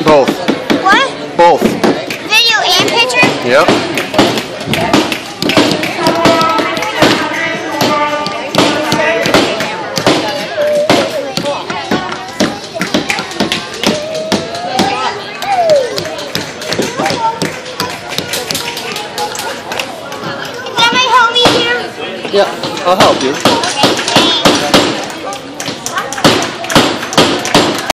Both. What? Both. Video and picture? Yep. Is that my homie here? Yeah, I'll help you.